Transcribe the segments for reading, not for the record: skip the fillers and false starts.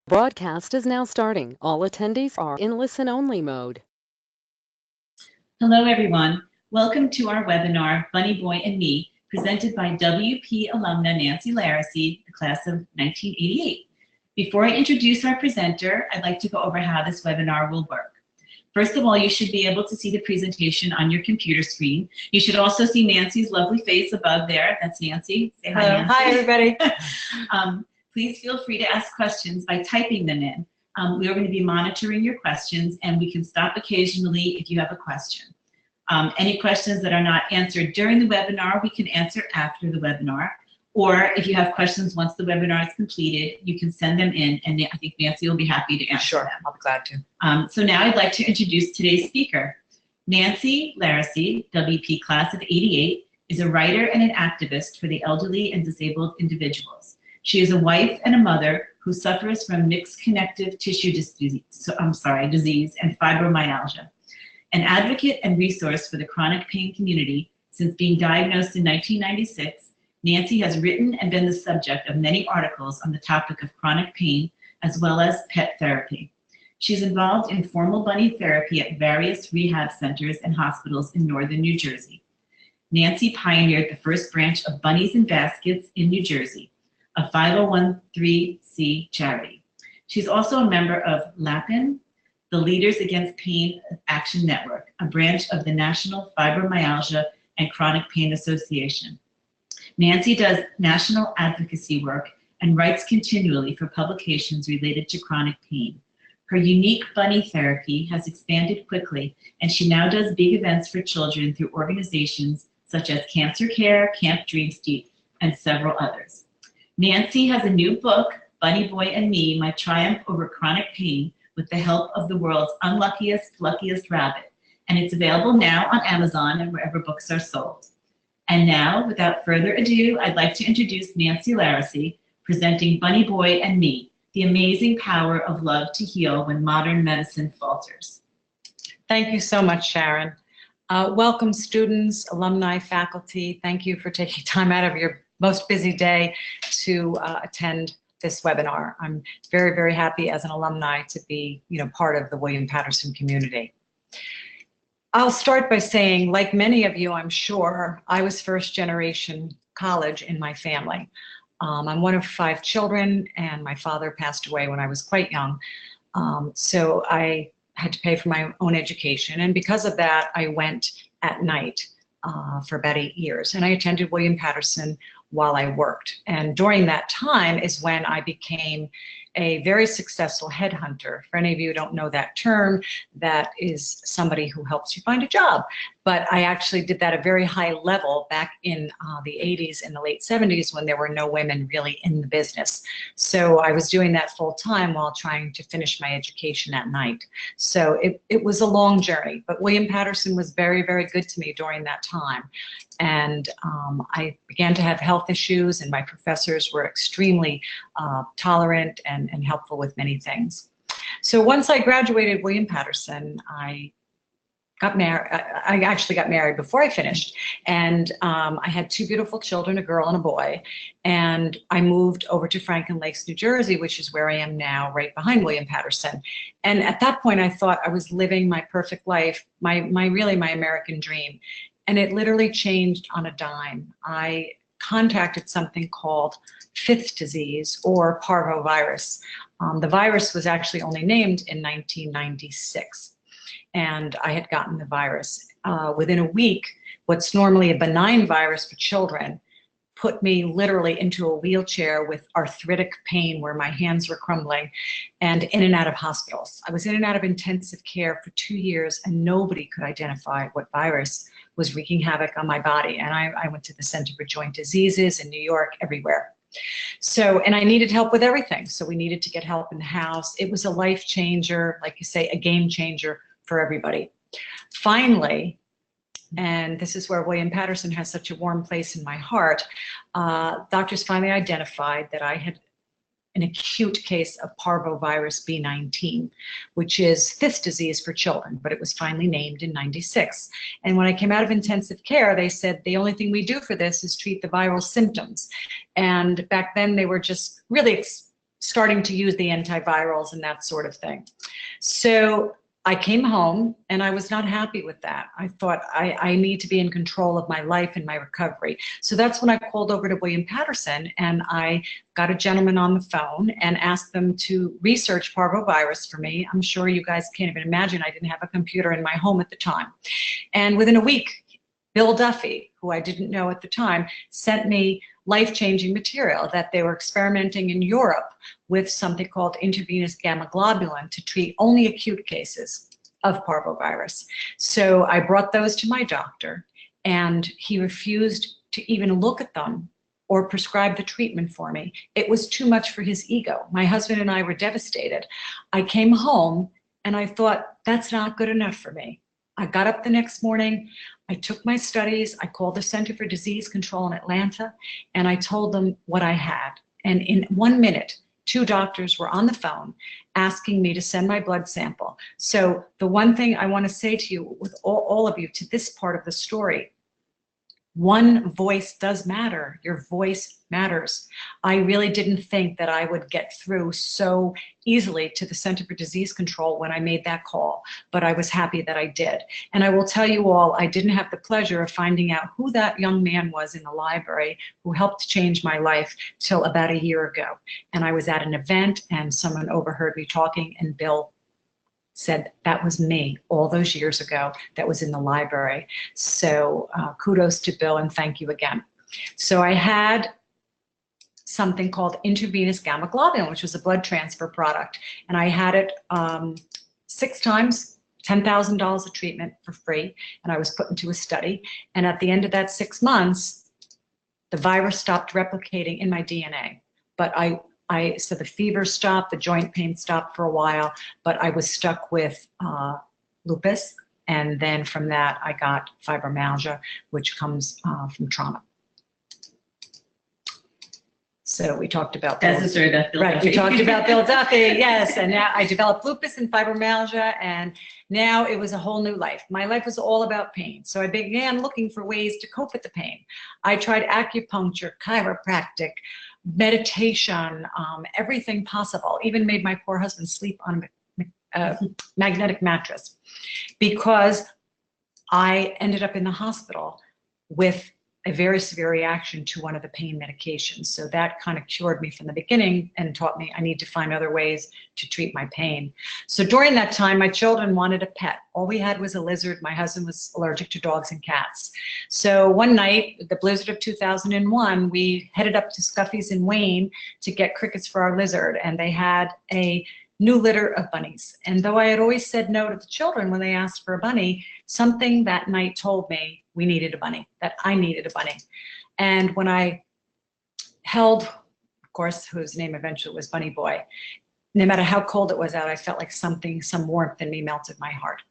Broadcast is now starting. All attendees are in listen-only mode. Hello, everyone. Welcome to our webinar, Bunny Boy and Me, presented by WP alumna Nancy Laracy, the class of 1988. Before I introduce our presenter, I'd like to go over how this webinar will work. First of all, you should be able to see the presentation on your computer screen. You should also see Nancy's lovely face above there. That's Nancy. Say hi, Nancy. Hi, everybody. Please feel free to ask questions by typing them in. We are going to be monitoring your questions, and we can stop occasionally if you have a question. Any questions that are not answered during the webinar, we can answer after the webinar. Or if you have questions once the webinar is completed, you can send them in, and I think Nancy will be happy to answer them. I'll be glad to. So now I'd like to introduce today's speaker. Nancy Laracy, WP class of 88, is a writer and an activist for the elderly and disabled individuals. She is a wife and a mother who suffers from mixed connective tissue disease and fibromyalgia. An advocate and resource for the chronic pain community since being diagnosed in 1996, Nancy has written and been the subject of many articles on the topic of chronic pain as well as pet therapy. She's involved in formal bunny therapy at various rehab centers and hospitals in northern New Jersey. Nancy pioneered the first branch of Bunnies in Baskets in New Jersey, a 501(c) charity. She's also a member of LAPN, the Leaders Against Pain Action Network, a branch of the National Fibromyalgia and Chronic Pain Association. Nancy does national advocacy work and writes continually for publications related to chronic pain. Her unique bunny therapy has expanded quickly, and she now does big events for children through organizations such as Cancer Care, Camp Dream Street, and several others. Nancy has a new book, Bunny Boy and Me, My Triumph Over Chronic Pain, with the help of the world's unluckiest, luckiest rabbit. And it's available now on Amazon and wherever books are sold. And now, without further ado, I'd like to introduce Nancy Laracy, presenting Bunny Boy and Me, the amazing power of love to heal when modern medicine falters. Thank you so much, Sharon. Welcome, students, alumni, faculty. Thank you for taking time out of your most busy day to attend this webinar. I'm very, very happy as an alumni to be, part of the William Patterson community. I'll start by saying, like many of you, I'm sure, I was first generation college in my family. I'm one of 5 children, and my father passed away when I was quite young. So I had to pay for my own education. And because of that, I went at night for about 8 years. And I attended William Patterson while I worked. And during that time is when I became a very successful headhunter. For any of you who don't know that term, that is somebody who helps you find a job. But I actually did that at a very high level back in the 80s and the late 70s when there were no women really in the business. So I was doing that full time while trying to finish my education at night. So it was a long journey, but William Patterson was very, very good to me during that time. And I began to have health issues, and my professors were extremely tolerant and helpful with many things. So once I graduated William Patterson, I got married. I actually got married before I finished, and I had 2 beautiful children, a girl and a boy, and I moved over to Franklin Lakes, New Jersey, which is where I am now, right behind William Patterson. And at that point, I thought I was living my perfect life, my American dream. And it literally changed on a dime. I contacted something called 5th disease, or parvovirus. The virus was actually only named in 1996. And I had gotten the virus. Within a week, what's normally a benign virus for children put me literally into a wheelchair with arthritic pain where my hands were crumbling, and in and out of hospitals. I was in and out of intensive care for 2 years, and nobody could identify what virus was wreaking havoc on my body. And I went to the Center for Joint Diseases in New York, everywhere. So, and I needed help with everything. So we needed to get help in the house. It was a life changer, like you say, a game changer for everybody. Finally, and this is where William Patterson has such a warm place in my heart, doctors finally identified that I had an acute case of parvovirus B19, which is 5th disease for children, but it was finally named in 96. And when I came out of intensive care, they said the only thing we do for this is treat the viral symptoms. And back then they were just really starting to use the antivirals and that sort of thing. So I came home and I was not happy with that. I thought I need to be in control of my life and my recovery. So that's when I called over to William Patterson, and I got a gentleman on the phone and asked them to research parvovirus for me. I'm sure you guys can't even imagine, I didn't have a computer in my home at the time. And within a week, Bill Duffy, who I didn't know at the time, sent me life-changing material that they were experimenting in Europe with something called intravenous gamma globulin to treat only acute cases of parvovirus. So I brought those to my doctor, and he refused to even look at them or prescribe the treatment for me. It was too much for his ego. My husband and I were devastated. I came home and I thought, that's not good enough for me. I got up the next morning, I took my studies, I called the Center for Disease Control in Atlanta, and I told them what I had. And in 1 minute, 2 doctors were on the phone asking me to send my blood sample. So the one thing I want to say to you, with all of you, to this part of the story, one voice does matter. Your voice matters. I really didn't think that I would get through so easily to the Center for Disease Control when I made that call, but I was happy that I did. And I will tell you all, I didn't have the pleasure of finding out who that young man was in the library who helped change my life till about a year ago. And I was at an event and someone overheard me talking, and Bill said, that was me all those years ago that was in the library. So kudos to Bill, and thank you again. So I had something called intravenous gamma globulin, which was a blood transfer product. And I had it 6 times, $10,000 of treatment for free. And I was put into a study. And at the end of that 6 months, the virus stopped replicating in my DNA. But so the fever stopped, the joint pain stopped for a while, but I was stuck with lupus. And then from that, I got fibromyalgia, which comes from trauma. So we talked about Bill. That's the story about Bill Right, Duffy. we talked about Bill Duffy, yes. And now I developed lupus and fibromyalgia, and now it was a whole new life. My life was all about pain. So I began looking for ways to cope with the pain. I tried acupuncture, chiropractic, meditation, everything possible, even made my poor husband sleep on a magnetic mattress, because I ended up in the hospital with a very severe reaction to one of the pain medications. So that kind of cured me from the beginning and taught me I need to find other ways to treat my pain. So during that time, my children wanted a pet. All we had was a lizard. My husband was allergic to dogs and cats. So one night, the blizzard of 2001, we headed up to Scuffy's in Wayne to get crickets for our lizard. And they had a new litter of bunnies. And though I had always said no to the children when they asked for a bunny, something that night told me we needed a bunny, that I needed a bunny. And when I held, of course, whose name eventually was Bunny Boy, no matter how cold it was out, I felt like some warmth in me melted my heart.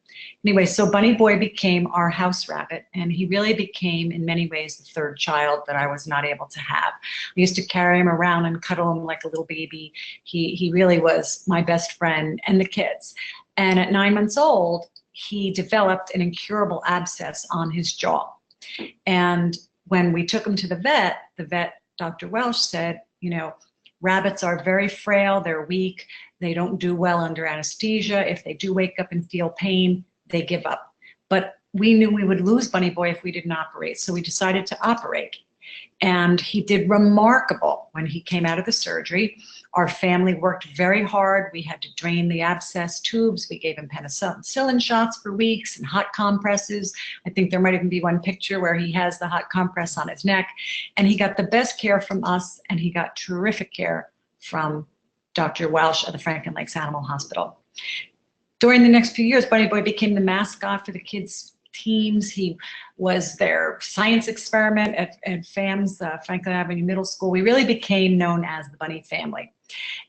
Anyway, so Bunny Boy became our house rabbit, and he really became, in many ways, the third child that I was not able to have. I used to carry him around and cuddle him like a little baby. He really was my best friend and the kids. And at 9 months old, he developed an incurable abscess on his jaw. And when we took him to the vet, Dr. Welsh, said, you know, rabbits are very frail, they're weak, they don't do well under anesthesia. If they do wake up and feel pain, they give up. But we knew we would lose Bunny Boy if we didn't operate, so we decided to operate. And he did remarkable when he came out of the surgery. Our family worked very hard. We had to drain the abscess tubes. We gave him penicillin shots for weeks and hot compresses. I think there might even be one picture where he has the hot compress on his neck. And he got the best care from us, and he got terrific care from Dr. Welsh at the Franklin Lakes Animal Hospital. During the next few years, Bunny Boy became the mascot for the kids' teams. He was their science experiment at FAMS, Franklin Avenue Middle School. We really became known as the Bunny family.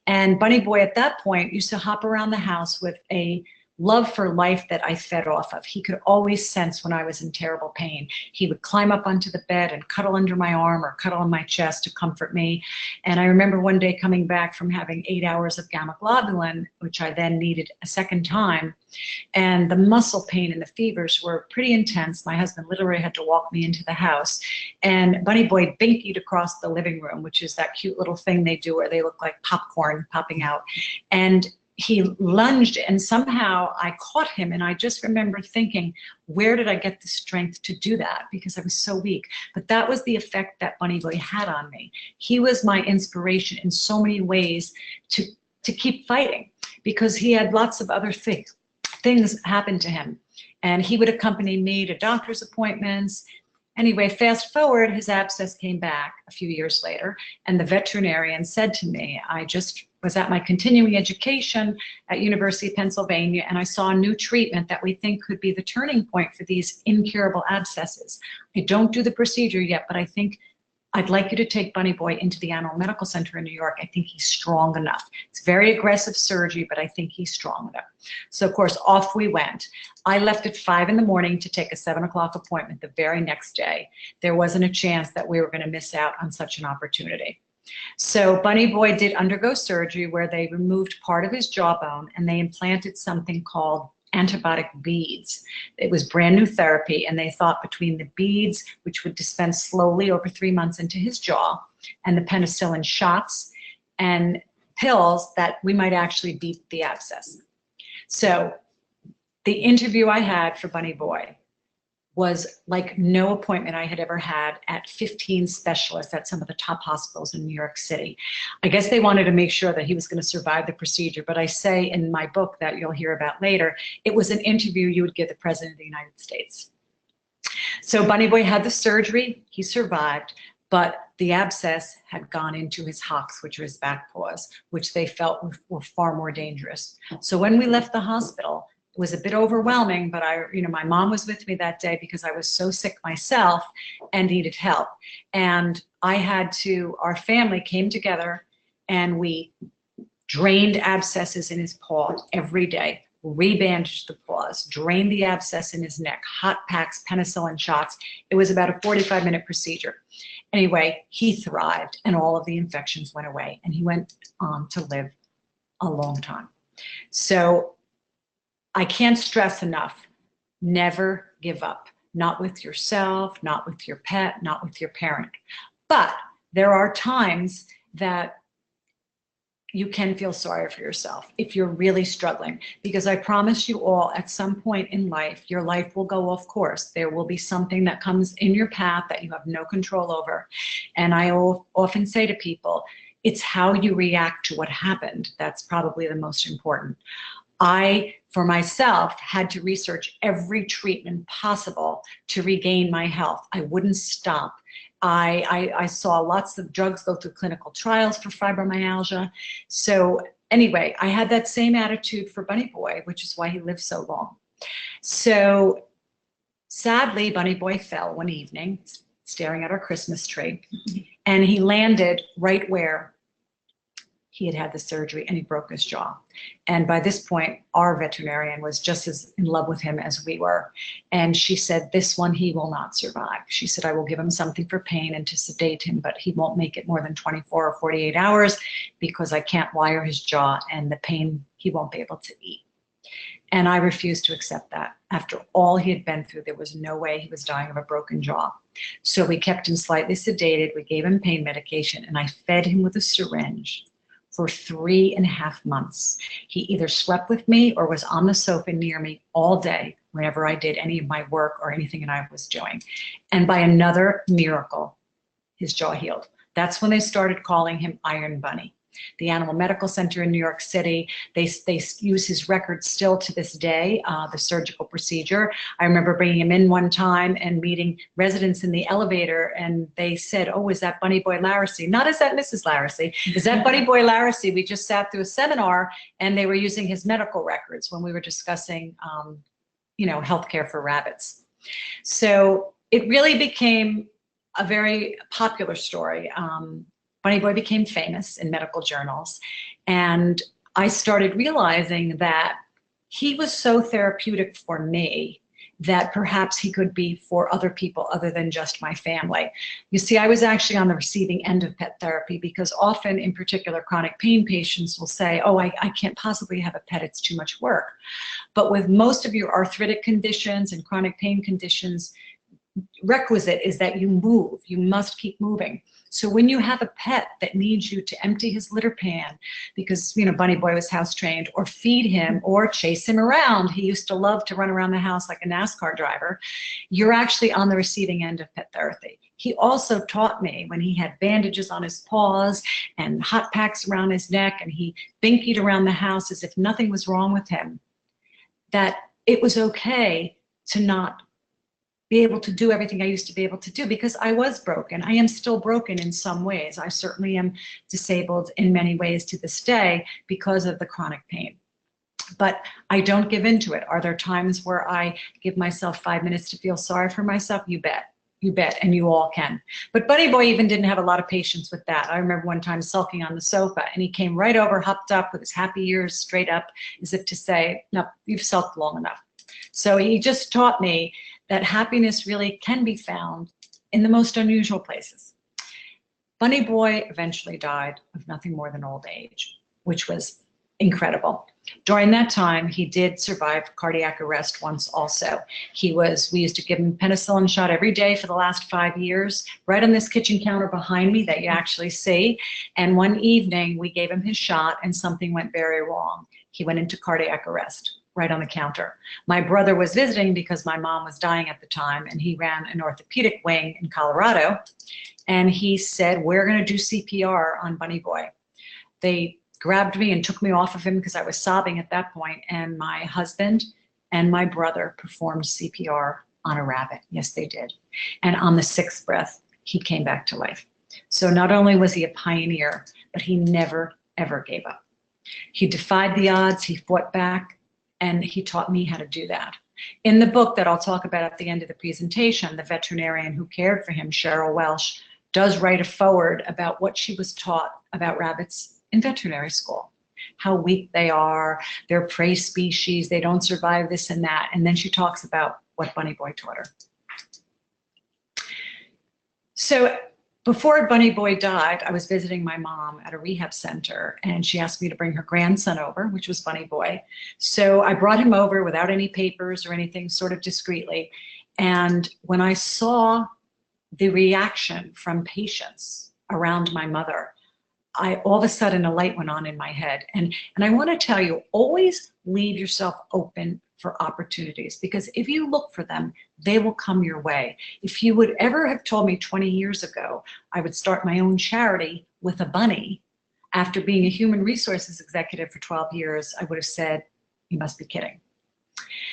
And Bunny Boy at that point used to hop around the house with a love for life that I fed off of. He could always sense when I was in terrible pain. He would climb up onto the bed and cuddle under my arm or cuddle on my chest to comfort me. And I remember one day coming back from having 8 hours of gamma globulin, which I then needed a second time. And the muscle pain and the fevers were pretty intense. My husband literally had to walk me into the house. And Bunny Boy binkied across the living room, which is that cute little thing they do where they look like popcorn popping out. And he lunged, and somehow I caught him. And I just remember thinking, where did I get the strength to do that? Because I was so weak. But that was the effect that Bunny Boy had on me. He was my inspiration in so many ways to keep fighting, because he had lots of other things happen to him. And he would accompany me to doctor's appointments. Anyway, fast forward, his abscess came back a few years later, and the veterinarian said to me, I just was at my continuing education at University of Pennsylvania, and I saw a new treatment that we think could be the turning point for these incurable abscesses. I don't do the procedure yet, but I think I'd like you to take Bunny Boy into the Animal Medical Center in New York. I think he's strong enough. It's very aggressive surgery, but I think he's strong enough. So of course, off we went. I left at 5 in the morning to take a 7 o'clock appointment the very next day. There wasn't a chance that we were going to miss out on such an opportunity. So Bunny Boy did undergo surgery where they removed part of his jawbone and they implanted something called antibiotic beads. It was brand new therapy, and they thought between the beads, which would dispense slowly over 3 months into his jaw, and the penicillin shots and pills, that we might actually beat the abscess. So the interview I had for Bunny Boy was like no appointment I had ever had at 15 specialists at some of the top hospitals in New York City. I guess they wanted to make sure that he was going to survive the procedure, but I say in my book that you'll hear about later, it was an interview you would give the President of the United States. So Bunny Boy had the surgery, he survived, but the abscess had gone into his hocks, which are his back paws, which they felt were far more dangerous. So when we left the hospital, was a bit overwhelming, but my mom was with me that day because I was so sick myself and needed help. And our family came together and we drained abscesses in his paw every day, rebandaged the paws, drained the abscess in his neck, hot packs, penicillin shots. It was about a 45-minute procedure. Anyway, he thrived and all of the infections went away and he went on to live a long time. So I can't stress enough, never give up, not with yourself, not with your pet, not with your parent. But there are times that you can feel sorry for yourself if you're really struggling, because I promise you all at some point in life, your life will go off course. There will be something that comes in your path that you have no control over. And I often say to people, it's how you react to what happened that's probably the most important. I, for myself, had to research every treatment possible to regain my health. I wouldn't stop. I saw lots of drugs go through clinical trials for fibromyalgia. So anyway, I had that same attitude for Bunny Boy, which is why he lived so long. So sadly, Bunny Boy fell one evening, staring at our Christmas tree, and he landed right where he had had the surgery, and he broke his jaw. And by this point, our veterinarian was just as in love with him as we were. And she said, this one, he will not survive. She said, I will give him something for pain and to sedate him, but he won't make it more than 24 or 48 hours because I can't wire his jaw, and the pain, he won't be able to eat. And I refused to accept that. After all he had been through, there was no way he was dying of a broken jaw. So we kept him slightly sedated. We gave him pain medication, and I fed him with a syringe for 3.5 months. He either slept with me or was on the sofa near me all day whenever I did any of my work or anything that I was doing. And by another miracle, his jaw healed. That's when they started calling him Iron Bunny. The Animal Medical Center in New York City, they use his record still to this day, the surgical procedure. I remember bringing him in one time and meeting residents in the elevator, and they said, oh, is that Bunny Boy Laracy? Not, is that Mrs. Laracy? Is that Bunny Boy Laracy? We just sat through a seminar, and they were using his medical records when we were discussing, healthcare for rabbits. So it really became a very popular story. Bunny Boy became famous in medical journals, and I started realizing that he was so therapeutic for me that perhaps he could be for other people other than just my family. You see, I was actually on the receiving end of pet therapy because often, in particular, chronic pain patients will say, oh, I can't possibly have a pet, it's too much work. But with most of your arthritic conditions and chronic pain conditions, requisite is that you move. You must keep moving. So when you have a pet that needs you to empty his litter pan because, you know, Bunny Boy was house trained, or feed him or chase him around, he used to love to run around the house like a NASCAR driver, you're actually on the receiving end of pet therapy. He also taught me when he had bandages on his paws and hot packs around his neck and he binkied around the house as if nothing was wrong with him, that it was okay to not be able to do everything I used to be able to do because I was broken. I am still broken in some ways. I certainly am disabled in many ways to this day because of the chronic pain. But I don't give into it. Are there times where I give myself 5 minutes to feel sorry for myself? You bet. You bet, and you all can. But Bunny Boy even didn't have a lot of patience with that. I remember one time sulking on the sofa, and he came right over, hopped up with his happy ears straight up, as if to say, no, you've sulked long enough. So he just taught me that happiness really can be found in the most unusual places. Bunny Boy eventually died of nothing more than old age, which was incredible. During that time, he did survive cardiac arrest once also. We used to give him penicillin shot every day for the last 5 years, right on this kitchen counter behind me that you actually see. And one evening we gave him his shot and something went very wrong. He went into cardiac arrest right on the counter. My brother was visiting because my mom was dying at the time, and he ran an orthopedic wing in Colorado. And he said, we're gonna do CPR on Bunny Boy. They grabbed me and took me off of him because I was sobbing at that point, and my husband and my brother performed CPR on a rabbit. Yes, they did. And on the 6th breath, he came back to life. So not only was he a pioneer, but he never, ever gave up. He defied the odds, he fought back, and he taught me how to do that. In the book that I'll talk about at the end of the presentation, the veterinarian who cared for him, Cheryl Welsh, does write a foreword about what she was taught about rabbits in veterinary school, how weak they are, they're prey species, they don't survive this and that. And then she talks about what Bunny Boy taught her. So before Bunny Boy died, I was visiting my mom at a rehab center, and she asked me to bring her grandson over, which was Bunny Boy. So I brought him over without any papers or anything, sort of discreetly. And when I saw the reaction from patients around my mother, all of a sudden a light went on in my head. And I want to tell you, always leave yourself open for opportunities, because if you look for them, they will come your way. If you would ever have told me 20 years ago I would start my own charity with a bunny after being a human resources executive for 12 years, I would have said, you must be kidding.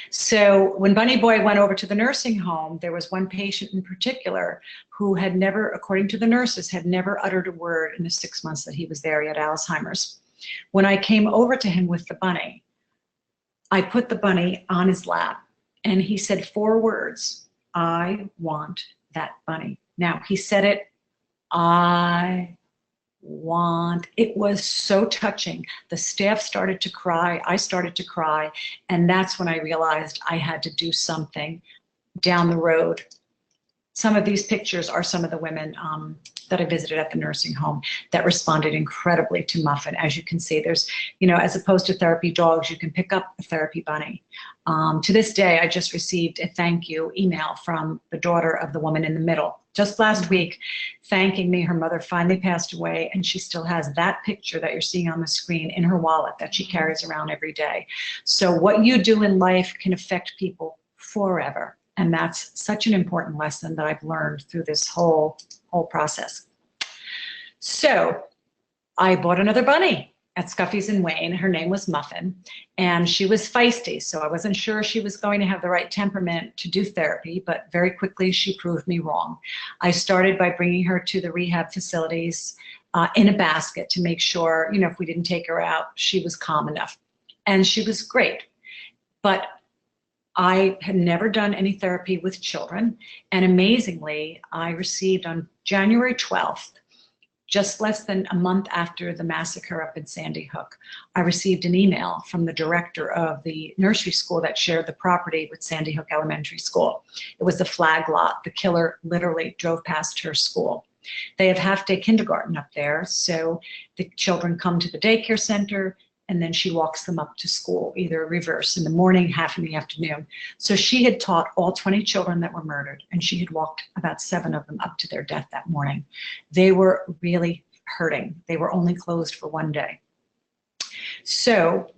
So when Bunny Boy went over to the nursing home, there was one patient in particular who had never, according to the nurses, had never uttered a word in the 6 months that he was there. He had Alzheimer's. When I came over to him with the bunny, I put the bunny on his lap, and he said 4 words: I want that bunny. Now, he said it, I want. It was so touching. The staff started to cry. I started to cry. And that's when I realized I had to do something down the road. Some of these pictures are some of the women that I visited at the nursing home that responded incredibly to Muffin. As you can see, there's, you know, as opposed to therapy dogs, you can pick up a therapy bunny. To this day, I just received a thank you email from the daughter of the woman in the middle just last week, thanking me. Her mother finally passed away, and she still has that picture that you're seeing on the screen in her wallet that she carries around every day. So what you do in life can affect people forever. And that's such an important lesson that I've learned through this whole process. So I bought another bunny at Scuffy's in Wayne. Her name was Muffin, and she was feisty. So I wasn't sure she was going to have the right temperament to do therapy, but very quickly she proved me wrong. I started by bringing her to the rehab facilities in a basket to make sure, you know, if we didn't take her out, she was calm enough. And she was great. But I had never done any therapy with children, and amazingly, I received on January 12th just less than a month after the massacre up in Sandy Hook, I received an email from the director of the nursery school that shared the property with Sandy Hook Elementary School. It was the flag lot. The killer literally drove past her school. They have half-day kindergarten up there, so the children come to the daycare center, and then she walks them up to school, either reverse, in the morning, half in the afternoon. So she had taught all 20 children that were murdered, and she had walked about 7 of them up to their death that morning. They were really hurting. They were only closed for 1 day. So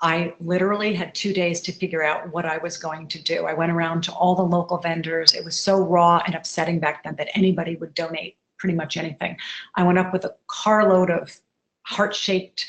I literally had 2 days to figure out what I was going to do. I went around to all the local vendors. It was so raw and upsetting back then that anybody would donate pretty much anything. I went up with a carload of heart-shaped,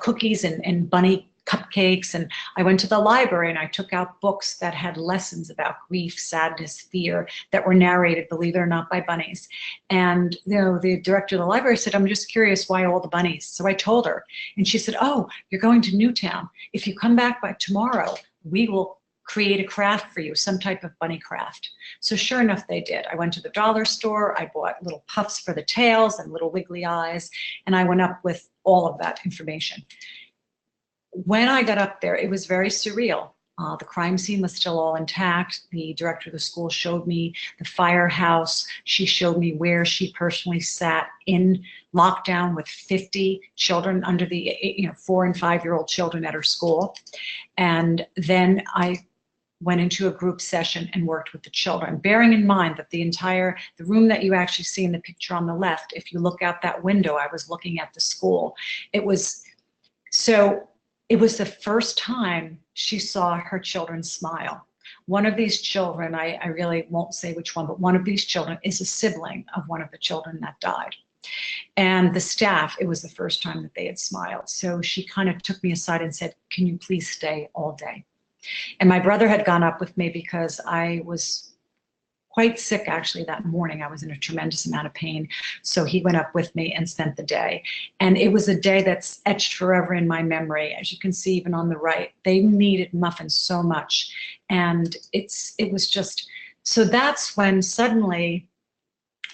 cookies and bunny cupcakes. And I went to the library and I took out books that had lessons about grief, sadness, fear, that were narrated, believe it or not, by bunnies. And the director of the library said, I'm just curious, why all the bunnies? So I told her, and she said, oh, you're going to Newtown. If you come back by tomorrow, we will create a craft for you, some type of bunny craft. So sure enough, they did. I went to the dollar store, I bought little puffs for the tails and little wiggly eyes, and I went up with all of that information. When I got up there, it was very surreal. The crime scene was still all intact. The director of the school showed me the firehouse. She showed me where she personally sat in lockdown with 50 children under the 4 and 5-year-old children at her school. And then I went into a group session and worked with the children, bearing in mind that the room that you actually see in the picture on the left, if you look out that window, I was looking at the school. It was the first time she saw her children smile. One of these children, I really won't say which one, but one of these children is a sibling of one of the children that died. And the staff, it was the first time that they had smiled. So she kind of took me aside and said, can you please stay all day? And my brother had gone up with me because I was quite sick actually that morning. I was in a tremendous amount of pain. So he went up with me and spent the day. And it was a day that's etched forever in my memory. As you can see, even on the right, they needed Muffin so much. And it was just, so that's when suddenly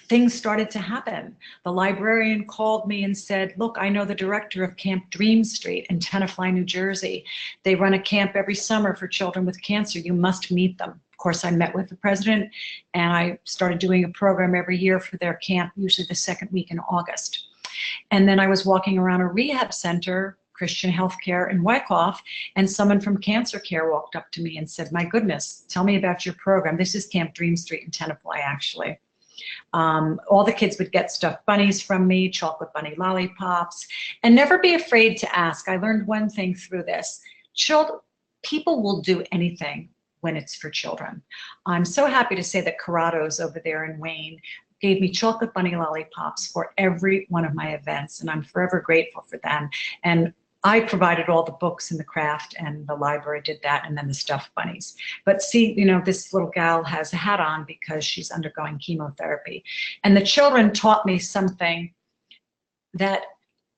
things started to happen. The librarian called me and said, look, I know the director of Camp Dream Street in Tenafly, New Jersey. They run a camp every summer for children with cancer. You must meet them. Of course, I met with the president and I started doing a program every year for their camp, usually the second week in August. And then I was walking around a rehab center, Christian Healthcare in Wyckoff, and someone from Cancer Care walked up to me and said, my goodness, tell me about your program. This is Camp Dream Street in Tenafly, actually. All the kids would get stuffed bunnies from me, chocolate bunny lollipops, and never be afraid to ask. I learned one thing through this. People will do anything when it's for children. I'm so happy to say that Corrado's over there in Wayne gave me chocolate bunny lollipops for every one of my events, and I'm forever grateful for them. And I provided all the books and the craft, and the library did that, and then the stuffed bunnies. But see, this little gal has a hat on because she's undergoing chemotherapy. And the children taught me something, that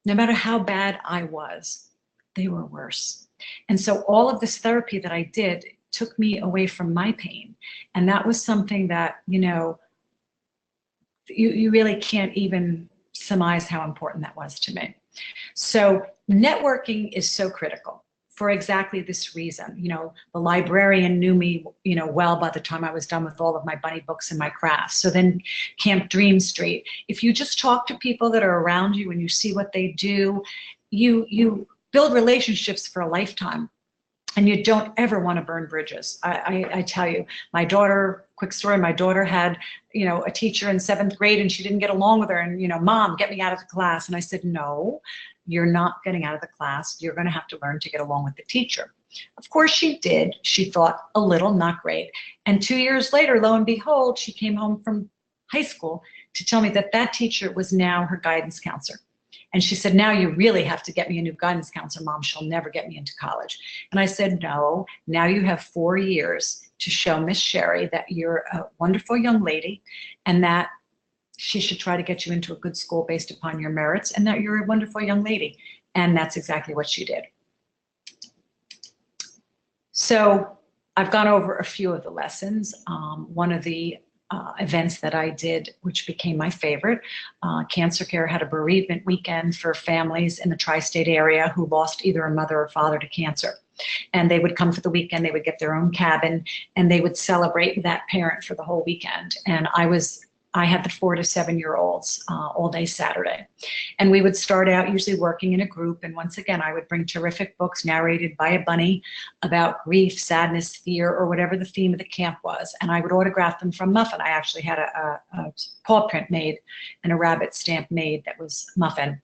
no matter how bad I was, they were worse. And so all of this therapy that I did took me away from my pain. And that was something that, you really can't even surmise how important that was to me. So networking is so critical for exactly this reason. The librarian knew me, well by the time I was done with all of my bunny books and my crafts. So then Camp Dream Street, if you just talk to people that are around you and you see what they do, you build relationships for a lifetime. And you don't ever want to burn bridges. I tell you, my daughter, quick story, my daughter had, a teacher in 7th grade and she didn't get along with her and, Mom, get me out of the class. And I said, no, you're not getting out of the class. You're going to have to learn to get along with the teacher. Of course she did. She thought a little, not great. And 2 years later, lo and behold, she came home from high school to tell me that that teacher was now her guidance counselor. And she said, now you really have to get me a new guidance counselor, Mom. She'll never get me into college. And I said, no, now you have 4 years to show Miss Sherry that you're a wonderful young lady and that she should try to get you into a good school based upon your merits and that you're a wonderful young lady. And that's exactly what she did. So I've gone over a few of the lessons. One of the events that I did, which became my favorite. Cancer Care had a bereavement weekend for families in the tri-state area who lost either a mother or father to cancer. And they would come for the weekend, they would get their own cabin, and they would celebrate that parent for the whole weekend. And I had the 4 to 7 year olds all day Saturday. And we would start out usually working in a group. And once again, I would bring terrific books narrated by a bunny about grief, sadness, fear, or whatever the theme of the camp was. And I would autograph them from Muffin. I actually had a paw print made and a rabbit stamp made that was Muffin.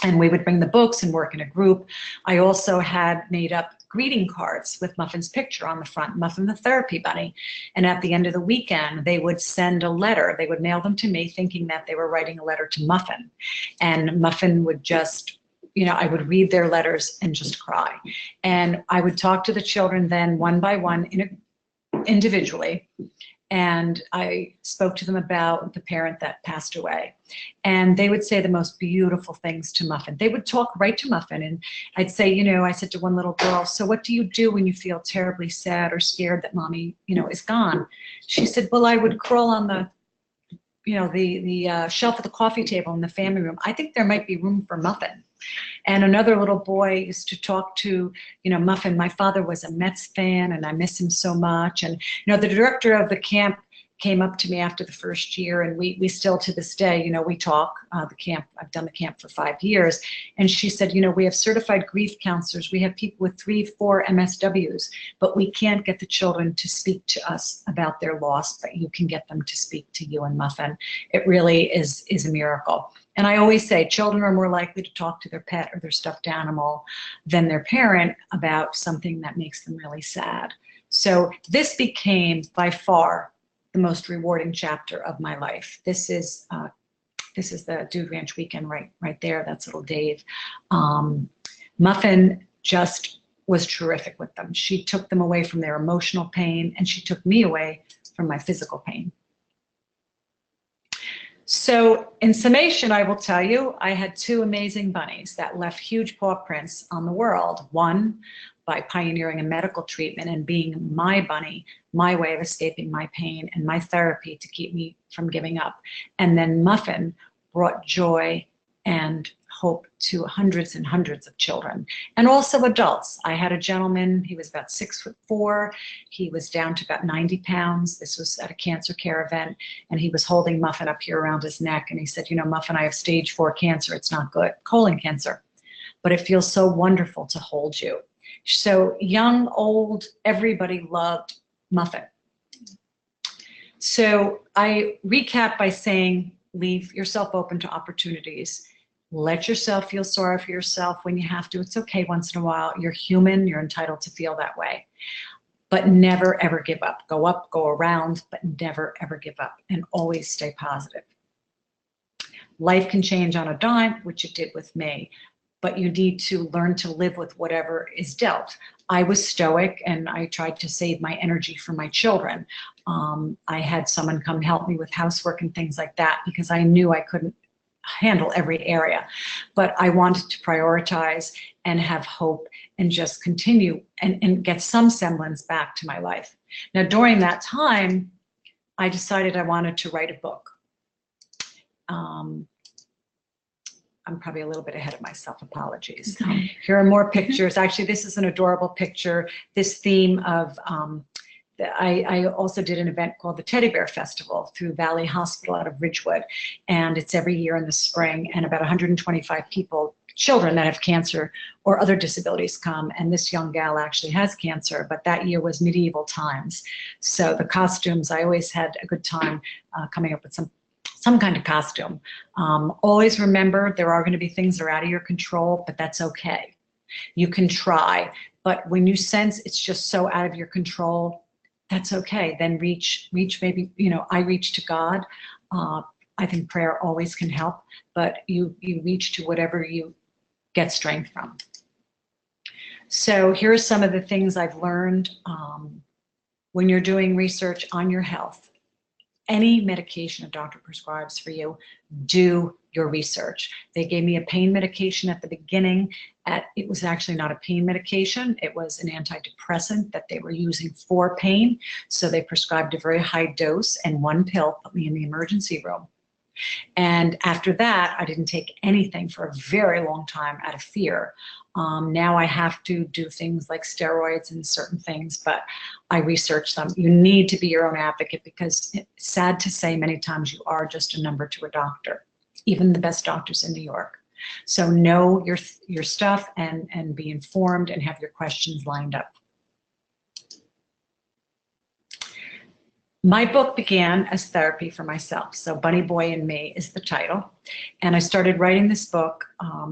And we would bring the books and work in a group. I also had made up greeting cards with Muffin's picture on the front, Muffin the Therapy Bunny. And at the end of the weekend, they would send a letter. They would mail them to me thinking that they were writing a letter to Muffin. And Muffin would just, I would read their letters and just cry. And I would talk to the children then one by one individually. And I spoke to them about the parent that passed away. And they would say the most beautiful things to Muffin. They would talk right to Muffin. And I'd say, I said to one little girl, so what do you do when you feel terribly sad or scared that mommy, is gone? She said, well, I would crawl on the shelf of the coffee table in the family room. I think there might be room for Muffin. And another little boy used to talk to, Muffin. My father was a Mets fan and I miss him so much. And, the director of the camp came up to me after the first year, and we still to this day, we talk, the camp, I've done the camp for 5 years. And she said, we have certified grief counselors. We have people with 3, 4 MSWs, but we can't get the children to speak to us about their loss, but you can get them to speak to you and Muffin. It really is a miracle. And I always say children are more likely to talk to their pet or their stuffed animal than their parent about something that makes them really sad. So this became by far the most rewarding chapter of my life. This is the Dude Ranch weekend right there. That's little Dave. Muffin just was terrific with them. She took them away from their emotional pain, and she took me away from my physical pain. So in summation, I will tell you, I had 2 amazing bunnies that left huge paw prints on the world. One, by pioneering a medical treatment and being my bunny, my way of escaping my pain and my therapy to keep me from giving up. And then Muffin brought joy and hope to hundreds and hundreds of children, and also adults. I had a gentleman, he was about 6'4". He was down to about 90 pounds. This was at a Cancer Care event, and he was holding Muffin up here around his neck. And he said, Muffin, I have stage 4 cancer. It's not good, colon cancer, but it feels so wonderful to hold you. So young, old, everybody loved Muffin. So I recap by saying, leave yourself open to opportunities. Let yourself feel sorry for yourself when you have to. It's okay once in a while. You're human. You're entitled to feel that way. But never, ever give up. Go up, go around, but never, ever give up. And always stay positive. Life can change on a dime, which it did with me. But you need to learn to live with whatever is dealt. I was stoic, and I tried to save my energy for my children. I had someone come help me with housework and things like that because I knew I couldn't handle every area. But I wanted to prioritize and have hope and just continue and get some semblance back to my life. Now, during that time, I decided I wanted to write a book. I'm probably a little bit ahead of myself, apologies. Here are more pictures. Actually, this is an adorable picture. This theme of, I also did an event called the Teddy Bear Festival through Valley Hospital out of Ridgewood. And it's every year in the spring, and about 125 people, children that have cancer or other disabilities come. And this young gal actually has cancer, but that year was medieval times. So the costumes, I always had a good time coming up with some kind of costume. Always remember there are going to be things that are out of your control, but that's okay. You can try, but when you sense it's just so out of your control, that's okay. Then reach maybe, I reach to God. I think prayer always can help, but you reach to whatever you get strength from. So here are some of the things I've learned when you're doing research on your health. Any medication a doctor prescribes for you, do your research. They gave me a pain medication at the beginning. It was actually not a pain medication. It was an antidepressant that they were using for pain. So they prescribed a very high dose and one pill, put me in the emergency room. And after that, I didn't take anything for a very long time out of fear. Now I have to do things like steroids and certain things, but I research them. You need to be your own advocate because it's sad to say many times you are just a number to a doctor, even the best doctors in New York. So know your stuff and be informed and have your questions lined up. My book began as therapy for myself. So Bunny Boy and Me is the title. And I started writing this book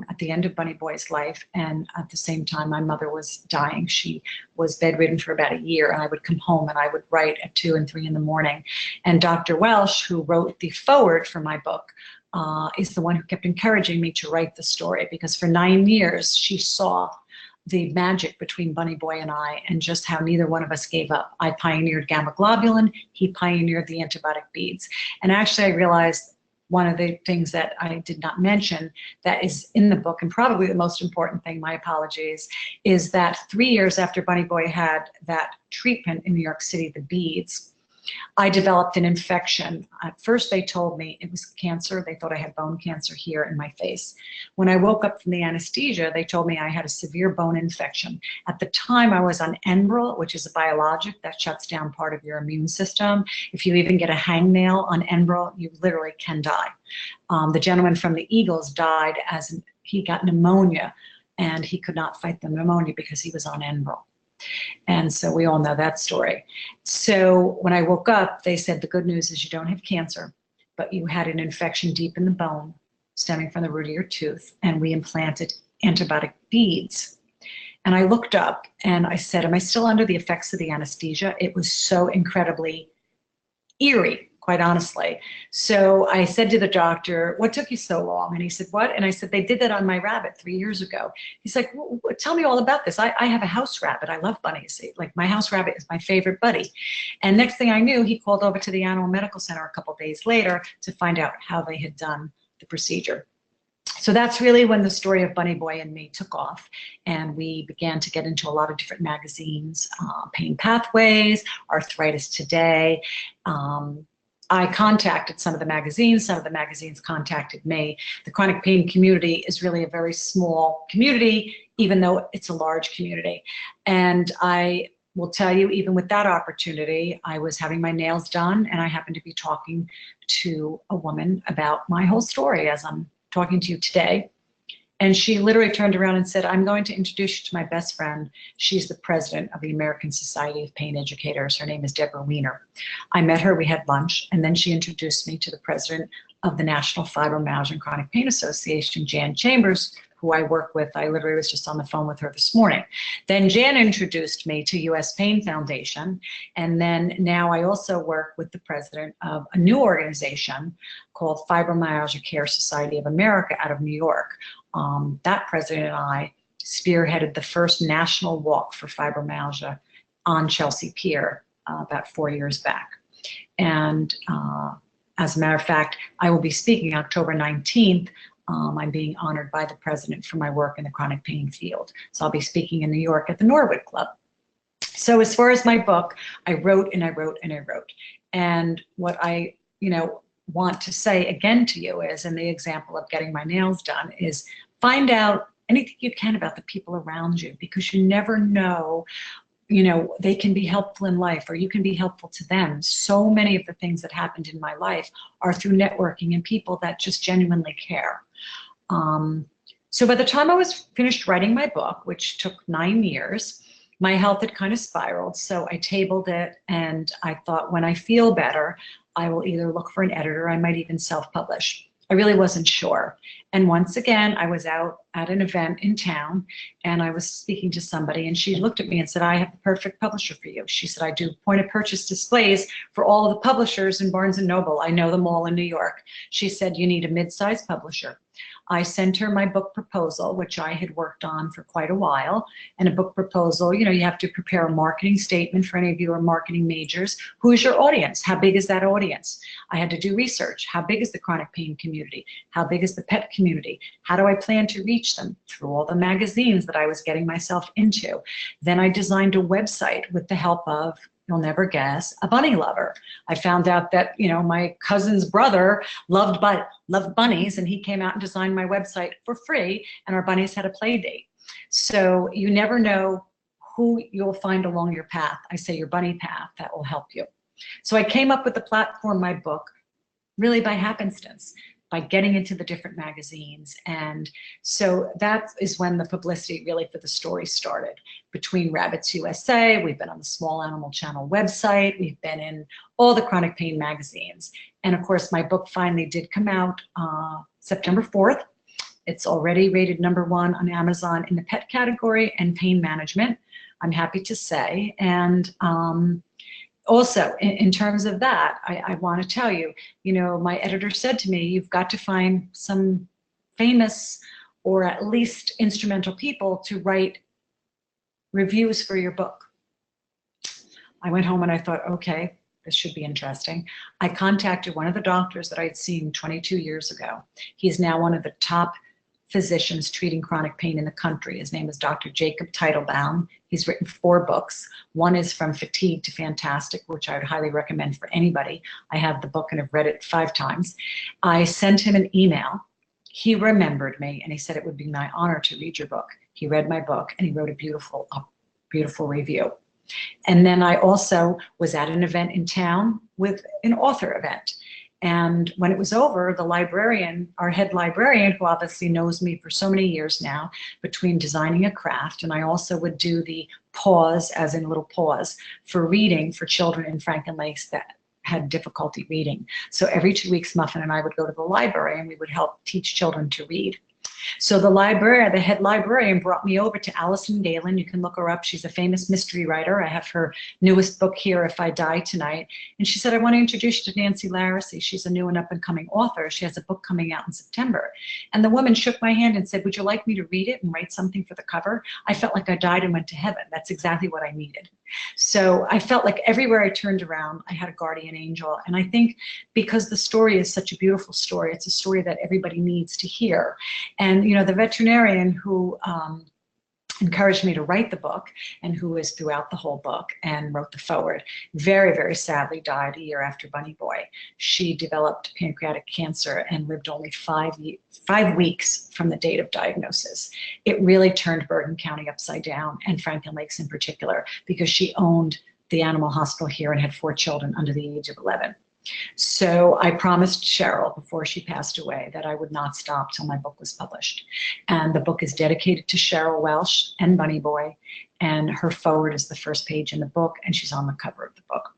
at the end of Bunny Boy's life. And at the same time, my mother was dying. She was bedridden for about a year. And I would come home and I would write at 2 and 3 in the morning. And Dr. Welsh, who wrote the foreword for my book, is the one who kept encouraging me to write the story. Because for 9 years, she saw the magic between Bunny Boy and I, and just how neither one of us gave up. I pioneered gamma globulin, he pioneered the antibiotic beads. And actually I realized one of the things that I did not mention that is in the book, and probably the most important thing, my apologies, is that 3 years after Bunny Boy had that treatment in New York City, the beads, I developed an infection. At first they told me it was cancer. They thought I had bone cancer here in my face. When I woke up from the anesthesia, they told me I had a severe bone infection. At the time I was on Enbrel, which is a biologic that shuts down part of your immune system. If you even get a hangnail on Enbrel, you literally can die. The gentleman from the Eagles died as he got pneumonia and he could not fight the pneumonia because he was on Enbrel. And so we all know that story. So when I woke up, they said the good news is you don't have cancer, but you had an infection deep in the bone stemming from the root of your tooth, and we implanted antibiotic beads. And I looked up and I said, am I still under the effects of the anesthesia? It was so incredibly eerie, quite honestly. So I said to the doctor, what took you so long? And he said, what? And I said, they did that on my rabbit 3 years ago. He's like, well, tell me all about this. I have a house rabbit. I love bunnies. Like my house rabbit is my favorite buddy. And next thing I knew, he called over to the Animal Medical Center a couple days later to find out how they had done the procedure. So that's really when the story of Bunny Boy and Me took off, and we began to get into a lot of different magazines, Pain Pathways, Arthritis Today. I contacted some of the magazines contacted me. The chronic pain community is really a very small community, even though it's a large community. And I will tell you, even with that opportunity, I was having my nails done and I happened to be talking to a woman about my whole story as I'm talking to you today. And she literally turned around and said, I'm going to introduce you to my best friend. She's the president of the American Society of Pain Educators. Her name is Deborah Weiner. I met her, we had lunch, and then she introduced me to the president of the National Fibromyalgia and Chronic Pain Association, Jan Chambers, who I work with. I literally was just on the phone with her this morning. Then Jan introduced me to US Pain Foundation. And then now I also work with the president of a new organization called Fibromyalgia Care Society of America out of New York. That president and I spearheaded the first national walk for fibromyalgia on Chelsea Pier about 4 years back. And as a matter of fact, I will be speaking October 19th. I'm being honored by the president for my work in the chronic pain field. So I'll be speaking in New York at the Norwood Club. So as far as my book, I wrote and I wrote and I wrote. And what I, want to say again to you is, in the example of getting my nails done, is find out anything you can about the people around you, because you never know, they can be helpful in life or you can be helpful to them. So many of the things that happened in my life are through networking and people that just genuinely care. So by the time I was finished writing my book, which took 9 years, my health had kind of spiraled. So I tabled it and I thought, when I feel better, I will either look for an editor, I might even self-publish. I really wasn't sure. And once again, I was out at an event in town and I was speaking to somebody and she looked at me and said, I have the perfect publisher for you. She said, I do point of purchase displays for all of the publishers in Barnes & Noble. I know them all in New York. She said, you need a mid-sized publisher. I sent her my book proposal, which I had worked on for quite a while. And a book proposal, you know, you have to prepare a marketing statement for any of you who are marketing majors. Who is your audience? How big is that audience? I had to do research. How big is the chronic pain community? How big is the pet community? How do I plan to reach them? Through all the magazines that I was getting myself into. Then I designed a website with the help of, you'll never guess, a bunny lover. I found out that, you know, my cousin's brother loved bunnies, and he came out and designed my website for free, and our bunnies had a play date. So you never know who you'll find along your path. I say your bunny path, that will help you. So I came up with the platform, my book, really by happenstance, by getting into the different magazines. And so that is when the publicity really for the story started. Between Rabbits USA, we've been on the Small Animal Channel website, we've been in all the chronic pain magazines. And of course, my book finally did come out September 4th. It's already rated #1 on Amazon in the pet category and pain management, I'm happy to say. And also, in terms of that, I want to tell you, you know, my editor said to me, you've got to find some famous or at least instrumental people to write reviews for your book. I went home and I thought, okay, this should be interesting. I contacted one of the doctors that I'd seen 22 years ago. He's now one of the top physicians treating chronic pain in the country. His name is Dr. Jacob Teitelbaum. He's written 4 books. One is From Fatigue to Fantastic, which I would highly recommend for anybody. I have the book and have read it 5 times. I sent him an email. He remembered me and he said it would be my honor to read your book. He read my book and he wrote a beautiful, beautiful review. And then I also was at an event in town with an author event. And when it was over, the librarian, our head librarian, who obviously knows me for so many years now, between designing a craft, and I also would do the pause, as in little pause, for reading for children in Franklin Lakes that had difficulty reading. So every 2 weeks, Muffin and I would go to the library and we would help teach children to read. So the head librarian brought me over to Allison Galen. You can look her up. She's a famous mystery writer. I have her newest book here, If I Die Tonight. And she said, I want to introduce you to Nancy Laracy. She's a new and up and coming author. She has a book coming out in September. And the woman shook my hand and said, would you like me to read it and write something for the cover? I felt like I died and went to heaven. That's exactly what I needed. So I felt like everywhere I turned around, I had a guardian angel. And I think because the story is such a beautiful story, it's a story that everybody needs to hear. And, you know, the veterinarian who encouraged me to write the book and who is throughout the whole book and wrote the foreword, very, very sadly died a year after Bunny Boy. She developed pancreatic cancer and lived only 5 weeks from the date of diagnosis. It really turned Bergen County upside down, and Franklin Lakes in particular, because she owned the animal hospital here and had 4 children under the age of 11. So I promised Cheryl before she passed away that I would not stop till my book was published. And the book is dedicated to Cheryl Welsh and Bunny Boy, and her foreword is the first page in the book, and she's on the cover of the book.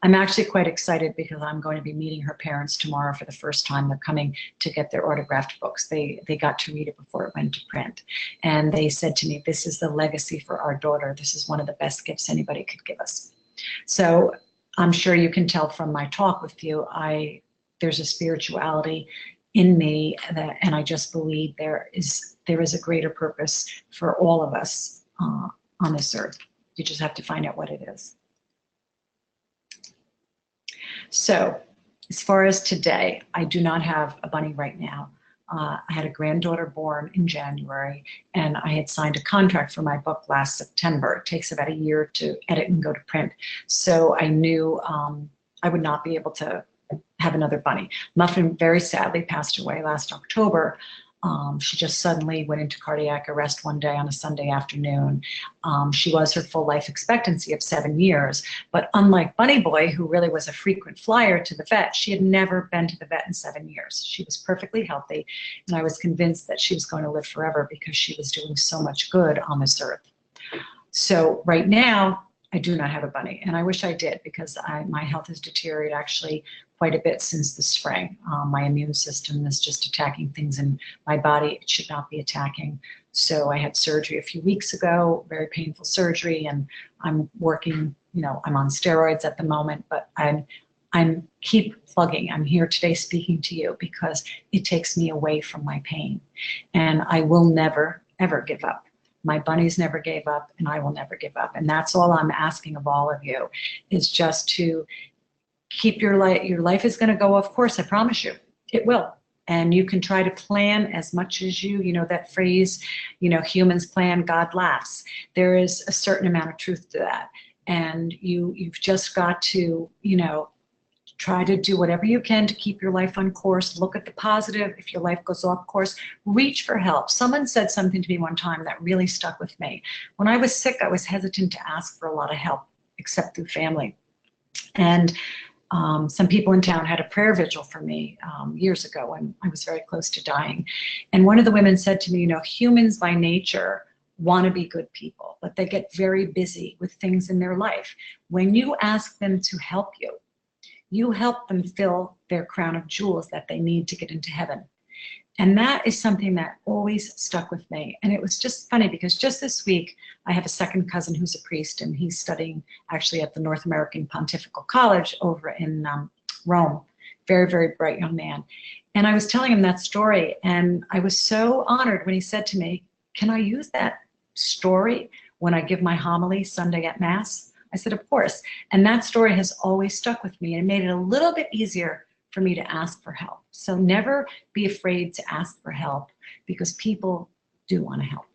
I'm actually quite excited because I'm going to be meeting her parents tomorrow for the first time. They're coming to get their autographed books. They got to read it before it went to print. And they said to me, this is the legacy for our daughter. This is one of the best gifts anybody could give us. So I'm sure you can tell from my talk with you, there's a spirituality in me and I just believe there is a greater purpose for all of us on this earth. You just have to find out what it is. So as far as today, I do not have a bunny right now. I had a granddaughter born in January, and I had signed a contract for my book last September. It takes about a year to edit and go to print. So I knew I would not be able to have another bunny. Muffin very sadly passed away last October. She just suddenly went into cardiac arrest one day on a Sunday afternoon. She was her full life expectancy of 7 years, but unlike Bunny Boy, who really was a frequent flyer to the vet, she had never been to the vet in 7 years. She was perfectly healthy, and I was convinced that she was going to live forever because she was doing so much good on this earth. So right now, I do not have a bunny, and I wish I did because my health has deteriorated actually quite a bit since the spring. My immune system is just attacking things in my body it should not be attacking. So I had surgery a few weeks ago, very painful surgery, and I'm working, you know, I'm on steroids at the moment, but I'm I'm keep plugging. I'm here today speaking to you because it takes me away from my pain. And I will never, ever give up. My bunnies never gave up, and I will never give up. And that's all I'm asking of all of you, is just to keep your life. Your life is going to go, of course, I promise you, it will. And you can try to plan as much as you know, that phrase, you know, humans plan, God laughs. There is a certain amount of truth to that. And you've just got to, you know, try to do whatever you can to keep your life on course. Look at the positive. If your life goes off course, reach for help. Someone said something to me one time that really stuck with me. When I was sick, I was hesitant to ask for a lot of help, except through family. And some people in town had a prayer vigil for me years ago when I was very close to dying. And one of the women said to me, you know, humans by nature want to be good people, but they get very busy with things in their life. When you ask them to help you, you help them fill their crown of jewels that they need to get into heaven. And that is something that always stuck with me. And it was just funny because just this week, I have a second cousin who's a priest, and he's studying actually at the North American Pontifical College over in Rome. Very, very bright young man. And I was telling him that story, and I was so honored when he said to me, can I use that story when I give my homily Sunday at Mass? I said, of course. And that story has always stuck with me, and it made it a little bit easier for me to ask for help. So never be afraid to ask for help, because people do want to help.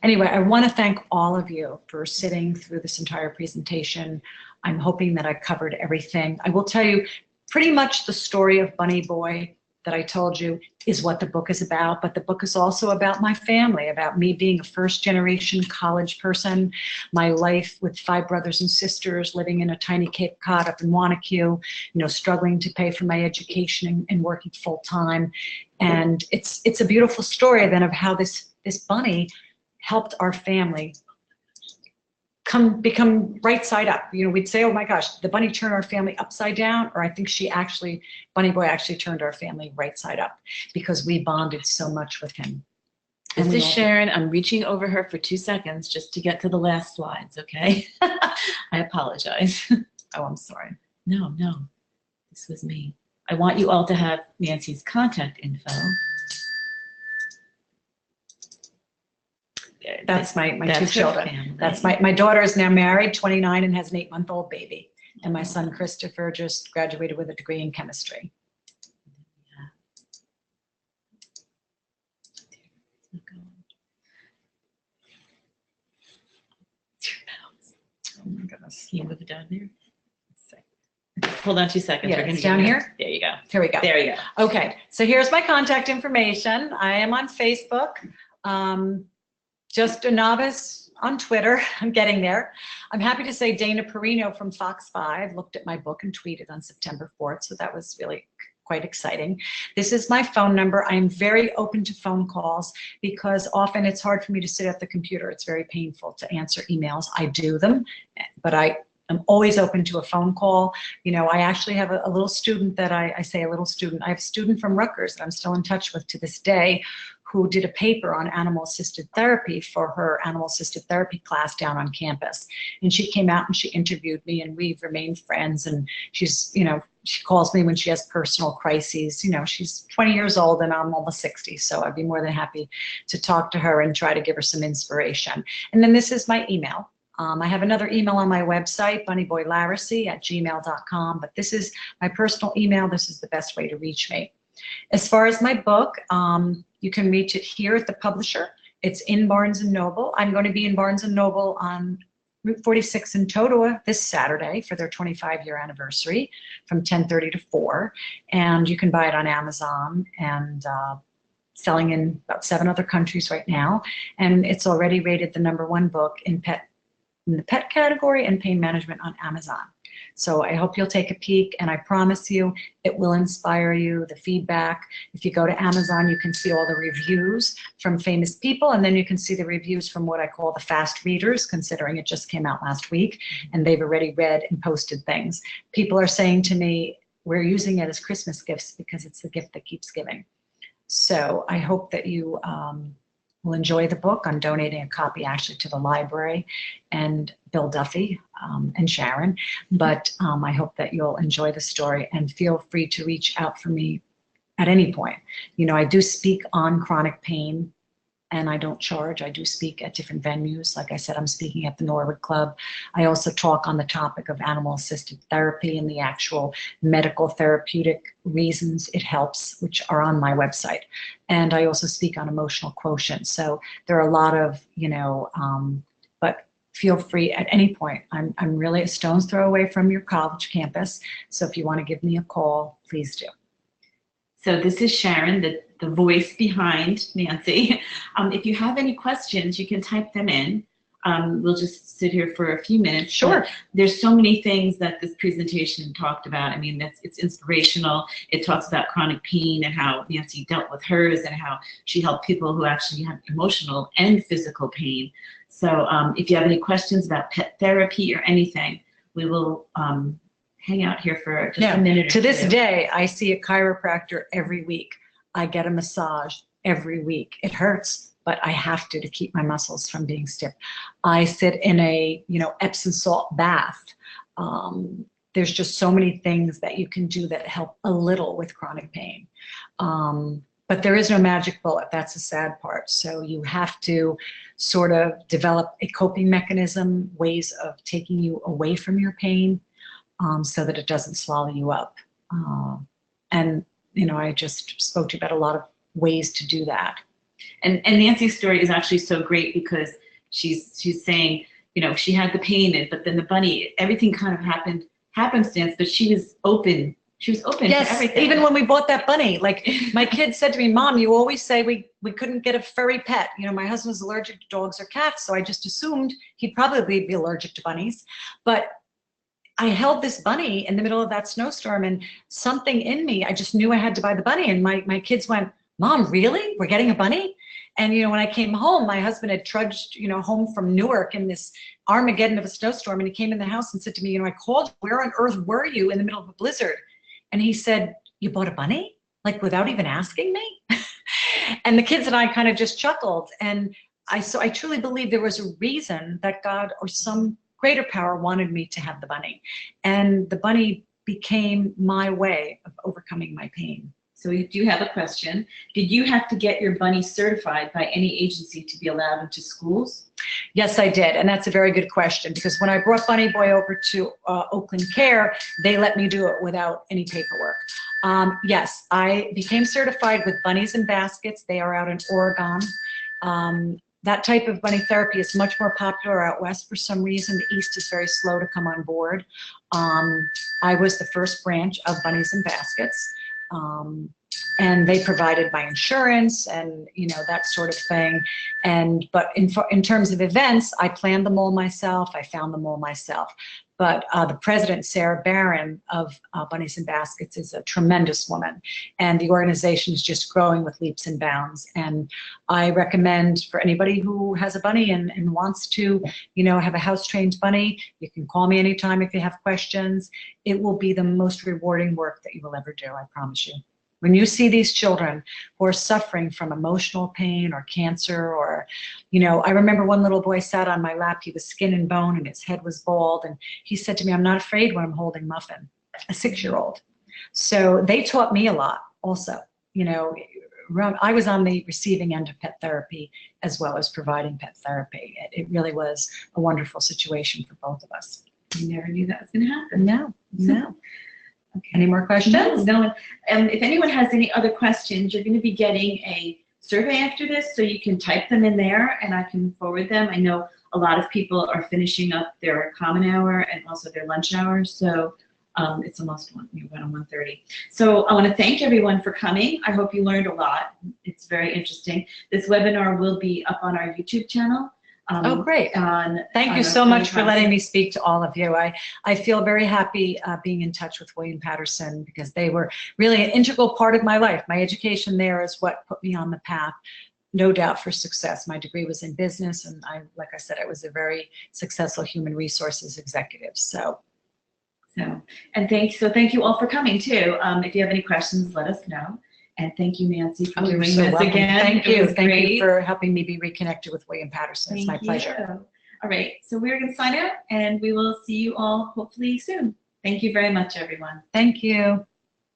Anyway, I want to thank all of you for sitting through this entire presentation. I'm hoping that I covered everything. I will tell you pretty much the story of Bunny Boy that I told you is what the book is about, but the book is also about my family, about me being a first-generation college person, my life with 5 brothers and sisters living in a tiny Cape Cod up in Wanacue, you know, struggling to pay for my education and working full-time. And it's a beautiful story then of how this bunny helped our family become right side up. You know, we'd say, oh my gosh, the bunny turned our family upside down, or I think Bunny Boy actually turned our family right side up because we bonded so much with him. This is Sharon. I'm reaching over her for 2 seconds just to get to the last slides, okay? I apologize. Oh, I'm sorry. No, this was me. I want you all to have Nancy's contact info. That's my 2 children. That's my daughter is now married, 29, and has an 8-month-old baby. And my son Christopher just graduated with a degree in chemistry. Oh my goodness. Can you move it down there? Hold on 2 seconds. Yeah, it's down here. There you go. Here we go. There you go. Okay, so here's my contact information. I am on Facebook. Just a novice on Twitter. I'm getting there. I'm happy to say Dana Perino from Fox 5 looked at my book and tweeted on September 4th, so that was really quite exciting. This is my phone number. I am very open to phone calls because often it's hard for me to sit at the computer. It's very painful to answer emails. I do them, but I'm always open to a phone call. You know, I actually have a little student that I say a little student. I have a student from Rutgers that I'm still in touch with to this day, who did a paper on animal-assisted therapy for her animal-assisted therapy class down on campus. And she came out and she interviewed me, and we've remained friends. And she's, you know, she calls me when she has personal crises. You know, she's 20 years old and I'm almost 60. So I'd be more than happy to talk to her and try to give her some inspiration. And then this is my email. I have another email on my website, bunnyboylarracy@gmail.com, but this is my personal email. This is the best way to reach me. As far as my book, you can reach it here at the publisher. It's in Barnes & Noble. I'm going to be in Barnes & Noble on Route 46 in Totowa this Saturday for their 25-year anniversary from 10:30 to 4. And you can buy it on Amazon, and selling in about 7 other countries right now. And it's already rated the #1 book in the pet category and pain management on Amazon. So I hope you'll take a peek, and I promise you it will inspire you, the feedback. If you go to Amazon, you can see all the reviews from famous people, and then you can see the reviews from what I call the fast readers, considering it just came out last week, and they've already read and posted things. People are saying to me, we're using it as Christmas gifts because it's the gift that keeps giving. So I hope that you will enjoy the book. I'm donating a copy actually to the library and Bill Duffy and Sharon. But I hope that you'll enjoy the story and feel free to reach out for me at any point. You know, I do speak on chronic pain and I don't charge. I do speak at different venues. Like I said, I'm speaking at the Norwood Club. I also talk on the topic of animal-assisted therapy and the actual medical therapeutic reasons it helps, which are on my website. And I also speak on emotional quotient. So there are a lot of, you know, but feel free at any point. I'm really a stone's throw away from your college campus. So if you want to give me a call, please do. So this is Sharon, the voice behind Nancy. If you have any questions, you can type them in. We'll just sit here for a few minutes. Sure. There's so many things that this presentation talked about. I mean, it's inspirational. It talks about chronic pain and how Nancy dealt with hers and how she helped people who actually have emotional and physical pain. So if you have any questions about pet therapy or anything, we will hang out here for just a minute or two. To this two. day, I see a chiropractor every week. I get a massage every week. It hurts, but I have to keep my muscles from being stiff. I sit in a, you know, Epsom salt bath. There's just so many things that you can do that help a little with chronic pain. But there is no magic bullet. That's the sad part. So you have to sort of develop a coping mechanism, ways of taking you away from your pain, so that it doesn't swallow you up. And, you know, I just spoke to you about a lot of ways to do that. And Nancy's story is actually so great because she's saying, you know, she had the pain, but then the bunny, everything kind of happened happenstance, but she was open. She was open to everything. Even when we bought that bunny, like my kids said to me, Mom, you always say we couldn't get a furry pet. You know, my husband's allergic to dogs or cats, so I just assumed he'd probably be allergic to bunnies. But I held this bunny in the middle of that snowstorm, and something in me, I just knew I had to buy the bunny. And my kids went, Mom, really? We're getting a bunny? And, you know, when I came home, my husband had trudged, you know, home from Newark in this Armageddon of a snowstorm. And he came in the house and said to me, you know, I called, where on earth were you in the middle of a blizzard? And he said, you bought a bunny? Like without even asking me? And the kids and I kind of just chuckled. And so I truly believe there was a reason that God or some greater power wanted me to have the bunny. And the bunny became my way of overcoming my pain. So we do have a question. Did you have to get your bunny certified by any agency to be allowed into schools? Yes, I did. And that's a very good question, because when I brought Bunny Boy over to Oakland Care, they let me do it without any paperwork. Yes, I became certified with Bunnies in Baskets. They are out in Oregon. That type of bunny therapy is much more popular out west for some reason. The east is very slow to come on board. I was the first branch of Bunnies in Baskets. And they provided my insurance and, you know, that sort of thing. But in terms of events, I planned them all myself. I found them all myself. But the president, Sarah Barron of Bunnies in Baskets, is a tremendous woman. And the organization is just growing with leaps and bounds. And I recommend for anybody who has a bunny and wants to, you know, have a house-trained bunny, you can call me anytime if you have questions. It will be the most rewarding work that you will ever do, I promise you. When you see these children who are suffering from emotional pain or cancer or, you know, I remember one little boy sat on my lap, he was skin and bone and his head was bald. And he said to me, I'm not afraid when I'm holding Muffin, a 6-year-old. So they taught me a lot also. You know, I was on the receiving end of pet therapy as well as providing pet therapy. It really was a wonderful situation for both of us. I never knew that was going to happen. No. Okay. Any more questions? No. If anyone has any other questions, you're going to be getting a survey after this, so you can type them in there and I can forward them. I know a lot of people are finishing up their common hour and also their lunch hour, so it's almost 1:30. So I want to thank everyone for coming. I hope you learned a lot. It's very interesting. This webinar will be up on our YouTube channel. Oh, great. Thank you so much for letting me speak to all of you. I feel very happy being in touch with William Patterson, because they were really an integral part of my life. My education there is what put me on the path, no doubt, for success. My degree was in business, and like I said, I was a very successful human resources executive. Thank you all for coming too. If you have any questions, let us know. And thank you, Nancy, for Oh, doing you're this so welcome. again. Thank It you. was Thank great. you for helping me be reconnected with William Patterson. It's my pleasure. You. All right, so we're going to sign out, and we will see you all hopefully soon. Thank you very much, everyone. Thank you.